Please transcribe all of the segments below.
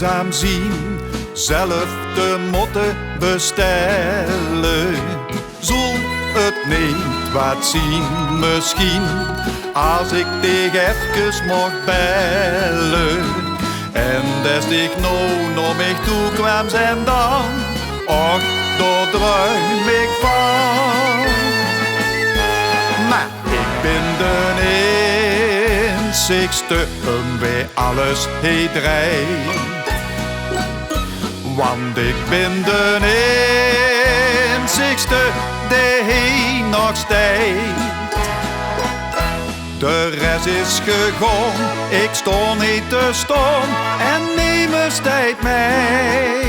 langzaam zien, zelf te moeten bestellen. Zal het niet wat zien misschien, als ik tegen even mocht bellen. En des ik nou naar mij toe kwam en dan, och, daar druim ik van. Maar ik ben de eenzigste bij alles hij draait. Want ik ben de eenzigste die hij nog steekt. De rest is gegaan, ik stond niet te staan en niemand steekt mij.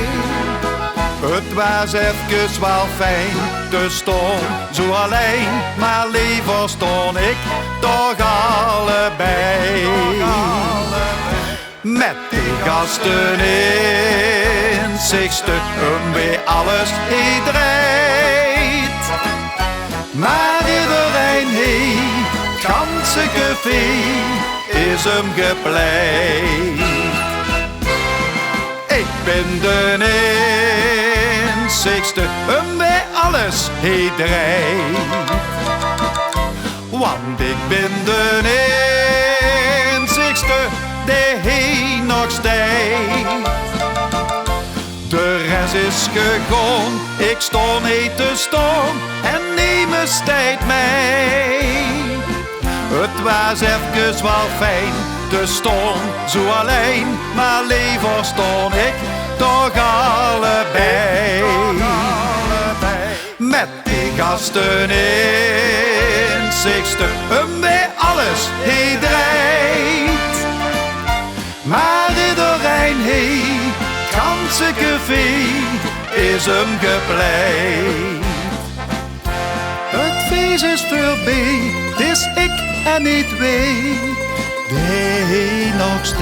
Het was even wel fijn te staan, zo alleen, maar liever stond ik toch allebei. Met die gasten inzichtste bij alles iedereen. Maar iedereen heeft kansengeveer is hem gepleit. Ik ben de eenzigste bij alles iedereen. Want ik ben de eenzigste die hij nog steekt. De rest is gegaan, ik stond niet te staan en niemand steekt mij. Het was even wel fijn te staan, zo alleen, maar liever stond ik toch allebei. Met die gasten inzichtste bij alles hij draait. Maar iedereen heeft kansengeveer is hem gepleit. Het feest is voorbij, het is ik en niet weet, die nog steekt.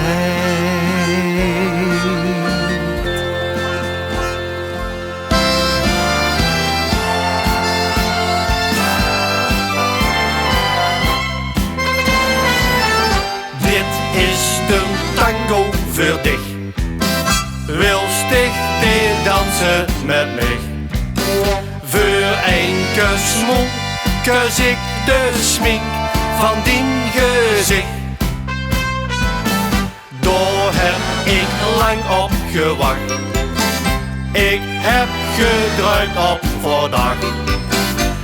Dit is de tango voor dich. Wilst dich die dansen met mij? Voor een kus moe, kus ik de smink van dien gezicht. Daar heb ik lang op gewacht. Ik heb gedruimd op vandaag.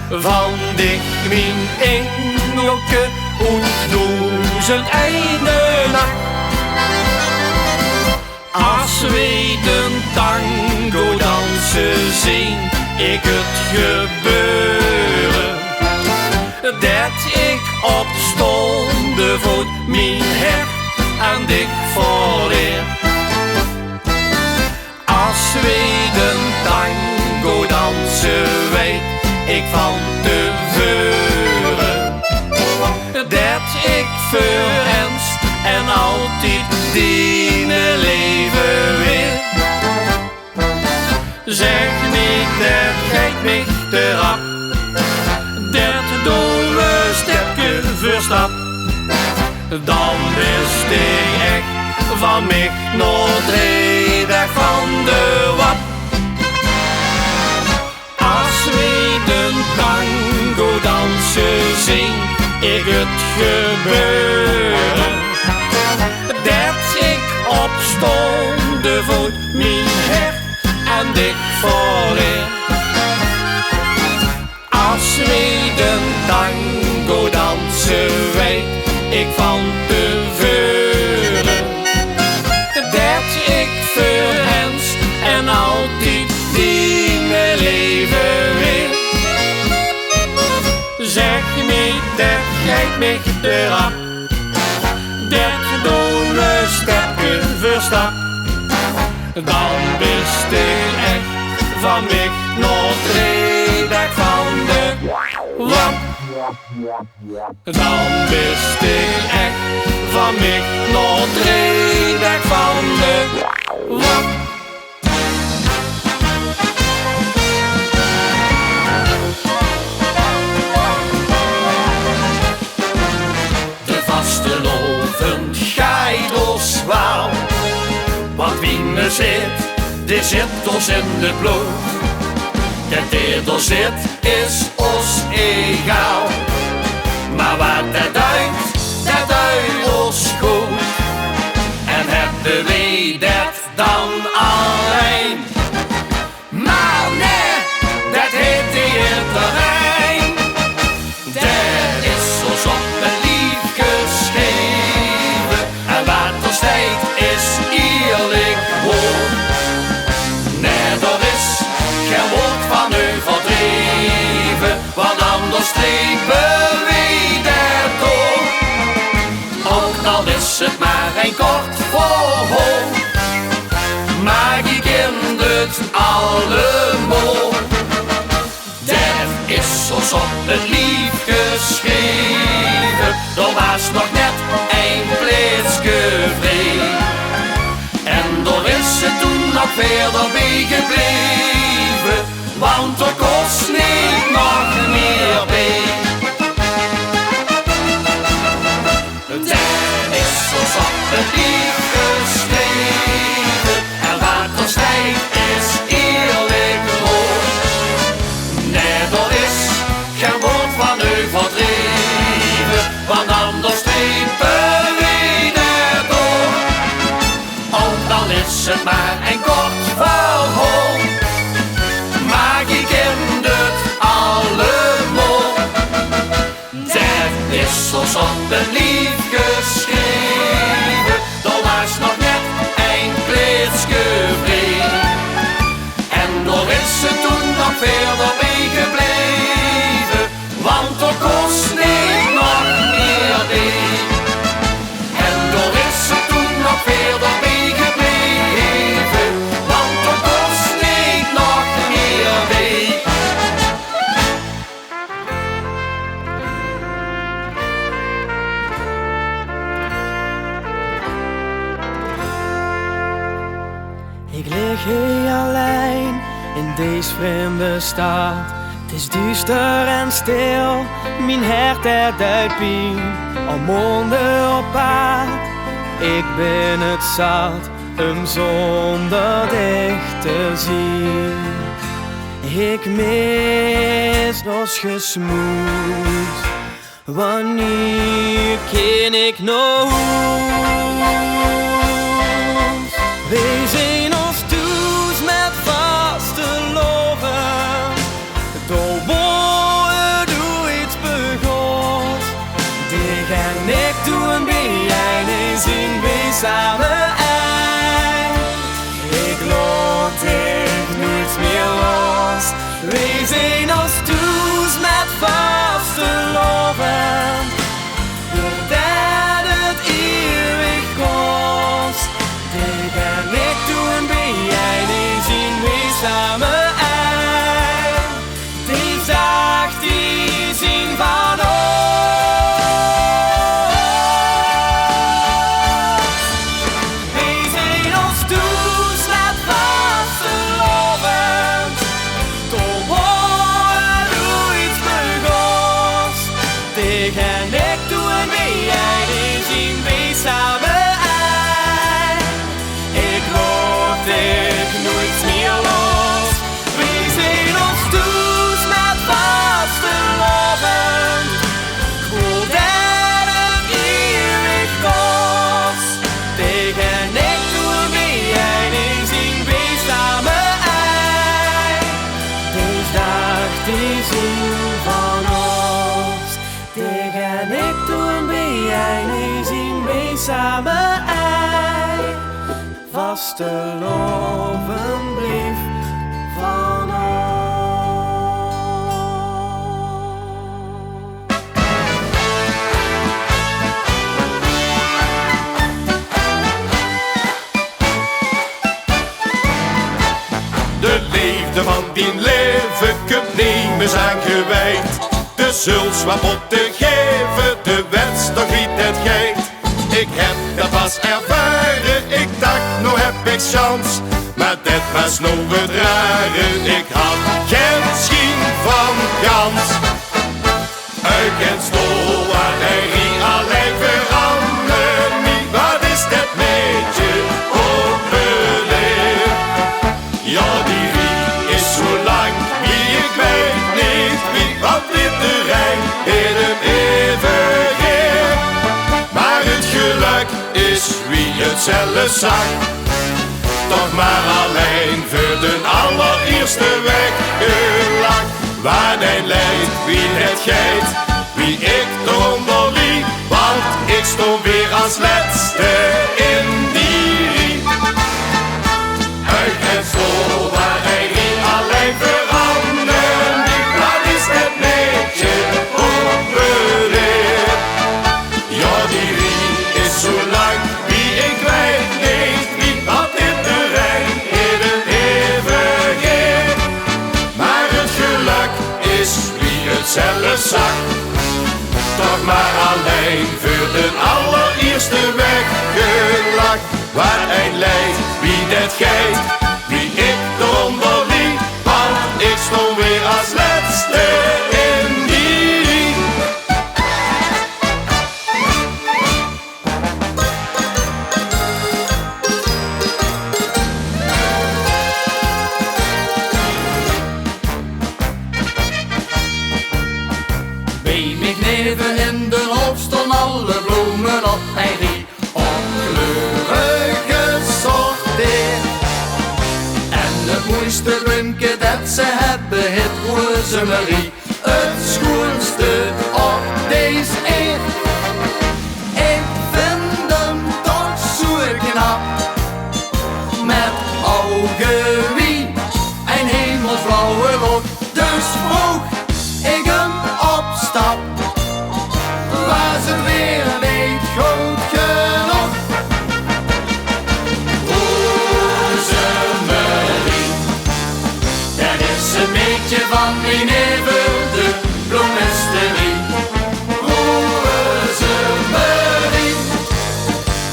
Van dich mijn engelke und duizend eine nacht. Als we de tango dansen zien, ik het gebeuren. Dat ik op stonde voet mijn hart aan dich voorleer. Als we de tango dansen, weet ik van tevoren. Dat ik voor eens en altijd dienen leven weer. Zeg niet dat geit mich te rap, dat doen we stapje voor stap. Dan wist ik echt van mij nog 3 dagen van de wap. Als we de tango dansen zien, ik het gebeuren. Dat ik op stonde voet mijn hart aan dich voorleer. Als we de tango dansen, weet ik van tevoren. Dat ik voor eens en altijd dienen leven weer. Zeg niet dat geit mich te rap, dat doen we stapje voor stap. Dan wist ik echt van mij nog 3 dagen van de wap. Dan wist ik echt van mij nog 3 dagen van de wap. De vastelovend geidelswaal, wat wie zit, die zit ons in het bloed. Dat er zit is ons egaal. Maar wat dat duidt ons goed. En hebben wij dat dan alleen. Maar nee, dat heet hier terrein. Dat is ons op een lief geschreven. En wat er steekt is eerlijk woord. Nee, er is geen woord van u verdreven. Want anders strepen wij dat door. Ook al is het maar een kort verhoor. Maar ik ken het allemaal. Dat is ons op het lief geschreven. Er was nog net een plaatsje vrij. En er is het toen nog verder bij gebleven. Want er kost niet nog meer bij. Dat is ons op het lief geschreven. En wat er stijgt is eerlijk rood. Nee, er is geen woord van u verdreven. Want anders strepen wij er door. Ook al is het maar een kort verhoor. Maar ik ken het allemaal. Dat is ons op het lief geschreven. Er was nog net een plaatsje vrij. En er is het toen nog verder bij gebleven. Want er kost niet nog meer bij. En er is het toen nog verder bij gebleven. Want er kost niet nog meer bij. Ik lig hier alleen in deze vreemde stad. Het is duister en stil, mijn hart het duidt pijn. Al monden op pad, ik ben het zat om zonder dich te zien. Ik mis ons gesmoed, wanneer ken ik nog? We zijn ons thuis met vaste loven. Door woorden doe iets begot. Die gaan ik doen bij jij niet zien wij samen eind. Ik laat dich nooit meer los. We zijn ons thuis met vaste loven. Doordat het eeuwig kost. Die gaan ik doen bij jij niet zien wij samen eind. Die dag die zien van ons. Wij zijn ons thuis met vaste loven. Door woorden doe iets begost. Die gaan ik doen bij jij niet zien wij samen eind. Ik laat dich nooit meer los. We zijn ons thuis met vaste loven. Voel dat het eeuwig kost. Tegen ik doen bij jij niet zien wij samen eind. Dus dag die zien van ons. Tegen ik doen bij jij niet zien wij samen eind. Vaste lovenbrief van ons. De liefde van die leven kunt nemen aan gewijd. De zuls wat op te geven, de wens toch niet het geit. Ik heb dat pas ervaren, ik dacht nou heb ik chance. Maar dit was nou het rare, ik had geen schijn van kans. Uit en stoel aan hij rie alleen veranderd niet. Wat is dat met je opgeleid? zelf zag. Toch maar alleen voor de allereerste weg gelak. Waar een leid, wie net geit, wie ik eronder liep. Want ik stond weer als laatste in die rie. Uit het school waar hij niet alleen veranderen liep. Dat is het netje onbeleefd. Ja, die rie is zo lang, wie ik weet niet wie dat in de rij in het even geeft. Maar het geluk is wie het zelf zag. Toch maar alleen voor de allereerste weg gelak. Waar een leid, wie net geit, wie ik eronder liep. Want ik stond weer als laatste in die rie. Bij mijn neven in de hoofd stonden alle bloemen op een rie, op kleuren gesorteerd. En het mooiste bunke dat ze hebben, het Rosemarie, het schoonste op deze eeuw. Ik vind hem toch zo knap, met ogen wie een hemelsblauwe rok. Dus vroeg ik hem op stap, was het weer niet goed genoeg. Rosemarie, dat is een beetje van mijn neven, de bloemisterie. Rosemarie,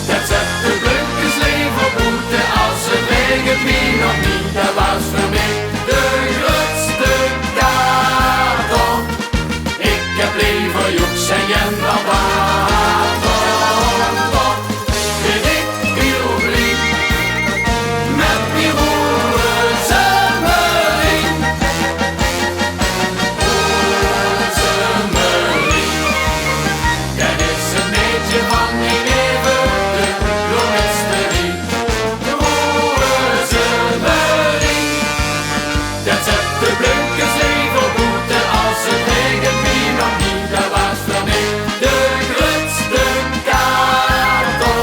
dat zet de bloempjes leven op boete als ze wegen wie nog niet. Dat was voor mij de grootste kaart. Ik heb liever joeks en jen dan water. Toch ben ik heel blij met die Rosemarie. Rosemarie, dat is een beetje van mijn leven, de bloemisterie. Rosemarie, dat zet de bloempjes leven op boete als het regent wie nog niet. Dat was voor mij de grootste kaartel.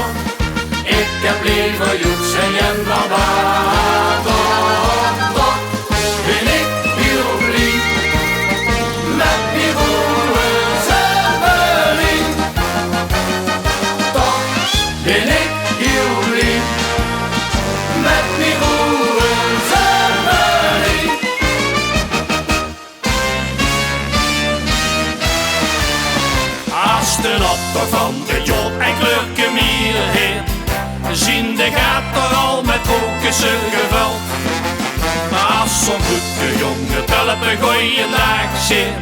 Ik heb liever joeks en jen dan water. Toch ben ik heel blij met die Rosemarie. Toch ben ik heel blij met die Rosemarie. Als de optocht van de job en kleurkemier heet, zien de gaat er al met kokussen gevuld. Maar als zo'n goede jonge tulpen gooien dag zit,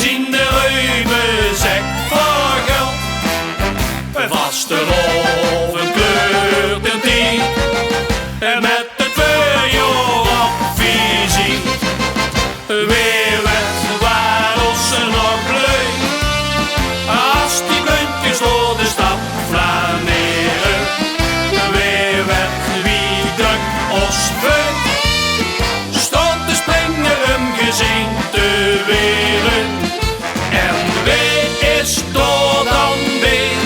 zien de ruimen zek voor geld. Vasteloven kleurt een tiet, en met het vuurjoor op visie. Weer werd waar ons nog blij, als die buntjes door de stad flaneren. Weer werd wie druk ons veut, stond te springen om gezien te weren. En weer is door dan weer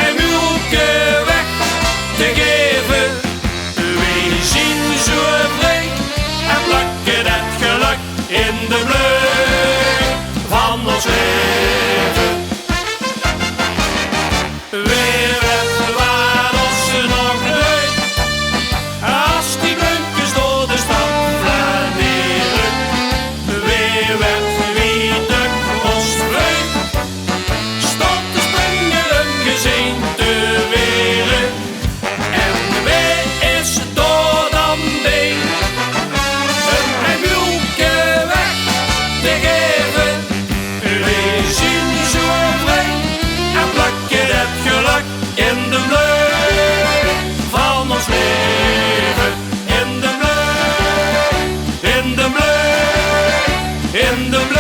een mulke weg te geven. We zien zo vrij en plakken dat geluk in de bloei van ons leven. Weer werd waar ons nog leuk, als die bunkers door de stad flaneren. Weer werd wie druk ons vreugd, stond te springen om gezien te weren. En weer is door dan weer een mulke weg te geven. We zien zo vrij en plakken het geluk in de bloei van ons leven. In de bloei, in de bloei, in de bloei.